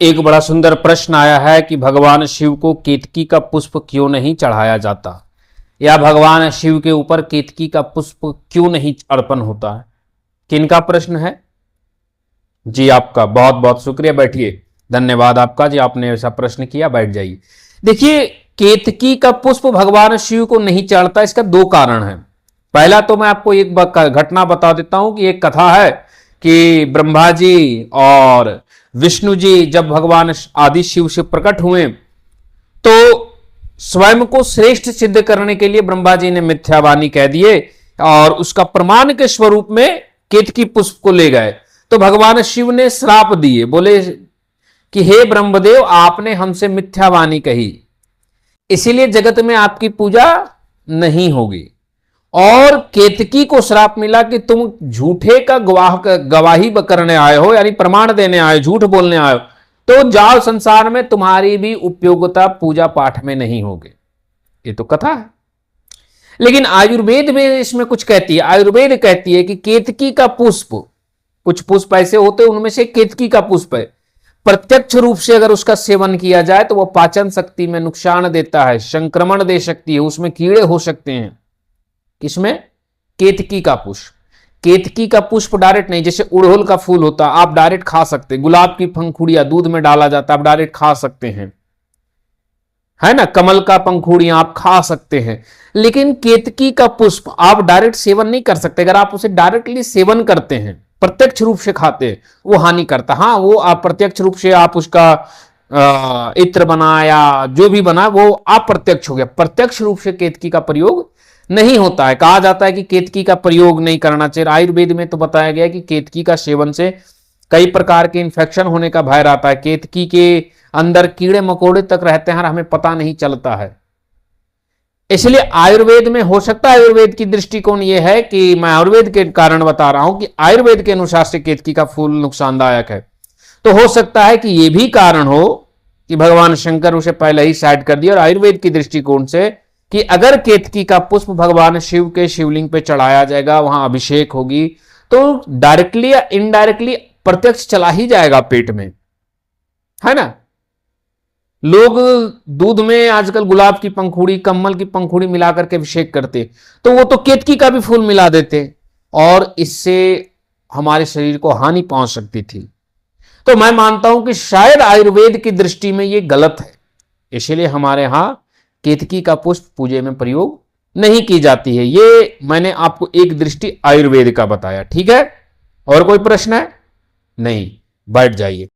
एक बड़ा सुंदर प्रश्न आया है कि भगवान शिव को केतकी का पुष्प क्यों नहीं चढ़ाया जाता, या भगवान शिव के ऊपर केतकी का पुष्प क्यों नहीं अर्पण होता है। किनका प्रश्न है जी? आपका बहुत बहुत शुक्रिया, बैठिए। धन्यवाद आपका जी, आपने ऐसा प्रश्न किया, बैठ जाइए। देखिए, केतकी का पुष्प भगवान शिव को नहीं चढ़ता, इसका दो कारण है। पहला तो मैं आपको एक घटना बता देता हूं कि एक कथा है कि ब्रह्मा जी और विष्णु जी जब भगवान आदि शिव से प्रकट हुए तो स्वयं को श्रेष्ठ सिद्ध करने के लिए ब्रह्मा जी ने मिथ्यावाणी कह दिए और उसका प्रमाण के स्वरूप में केतकी पुष्प को ले गए। तो भगवान शिव ने श्राप दिए, बोले कि हे ब्रह्मदेव, आपने हमसे मिथ्यावाणी कही, इसीलिए जगत में आपकी पूजा नहीं होगी। और केतकी को श्राप मिला कि तुम झूठे का गवाही करने आए हो, यानी प्रमाण देने आए, झूठ बोलने आए हो, तो जाओ, संसार में तुम्हारी भी उपयोगिता पूजा पाठ में नहीं होगी। ये तो कथा है, लेकिन आयुर्वेद में इसमें कुछ कहती है। आयुर्वेद कहती है कि केतकी का पुष्प, कुछ पुष्प ऐसे होते हैं, उनमें से केतकी का पुष्प है, प्रत्यक्ष रूप से अगर उसका सेवन किया जाए तो वह पाचन शक्ति में नुकसान देता है, संक्रमण दे सकती है, उसमें कीड़े हो सकते हैं। किसमें? केतकी का पुष्प। केतकी का पुष्प डायरेक्ट नहीं, जैसे उड़हुल का फूल होता आप डायरेक्ट खा सकते हैं, गुलाब की पंखुड़ियां दूध में डाला जाता आप डायरेक्ट खा सकते हैं, है ना, कमल का पंखुड़ियां आप खा सकते हैं, लेकिन केतकी का पुष्प आप डायरेक्ट सेवन नहीं कर सकते। अगर आप उसे डायरेक्टली सेवन करते हैं, प्रत्यक्ष रूप से खाते हैं, वो हानि करता। हाँ, वो आप प्रत्यक्ष रूप से आप उसका इत्र बना या जो भी बना वो अप्रत्यक्ष हो गया, प्रत्यक्ष रूप से केतकी का प्रयोग नहीं होता है। कहा जाता है कि केतकी का प्रयोग नहीं करना चाहिए। आयुर्वेद में तो बताया गया कि केतकी का सेवन से कई प्रकार के इंफेक्शन होने का भय रहता है, केतकी के अंदर कीड़े मकोड़े तक रहते हैं और हमें पता नहीं चलता है। इसलिए आयुर्वेद में हो सकता है, आयुर्वेद की दृष्टिकोण यह है कि मैं आयुर्वेद के कारण बता रहा हूं कि आयुर्वेद के अनुसार से केतकी का फूल नुकसानदायक है। तो हो सकता है कि यह भी कारण हो कि भगवान शंकर उसे पहले ही साइड कर दिया, और आयुर्वेद की दृष्टिकोण से कि अगर केतकी का पुष्प भगवान शिव के शिवलिंग पे चढ़ाया जाएगा, वहां अभिषेक होगी, तो डायरेक्टली या इनडायरेक्टली प्रत्यक्ष चला ही जाएगा पेट में, है ना। लोग दूध में आजकल गुलाब की पंखुड़ी, कमल की पंखुड़ी मिलाकर के अभिषेक करते, तो वो तो केतकी का भी फूल मिला देते और इससे हमारे शरीर को हानि पहुंच सकती थी। तो मैं मानता हूं कि शायद आयुर्वेद की दृष्टि में ये गलत है, इसलिए हमारे यहां केतकी का पुष्प पूजे में प्रयोग नहीं की जाती है। ये मैंने आपको एक दृष्टि आयुर्वेद का बताया, ठीक है। और कोई प्रश्न है? नहीं, बैठ जाइए।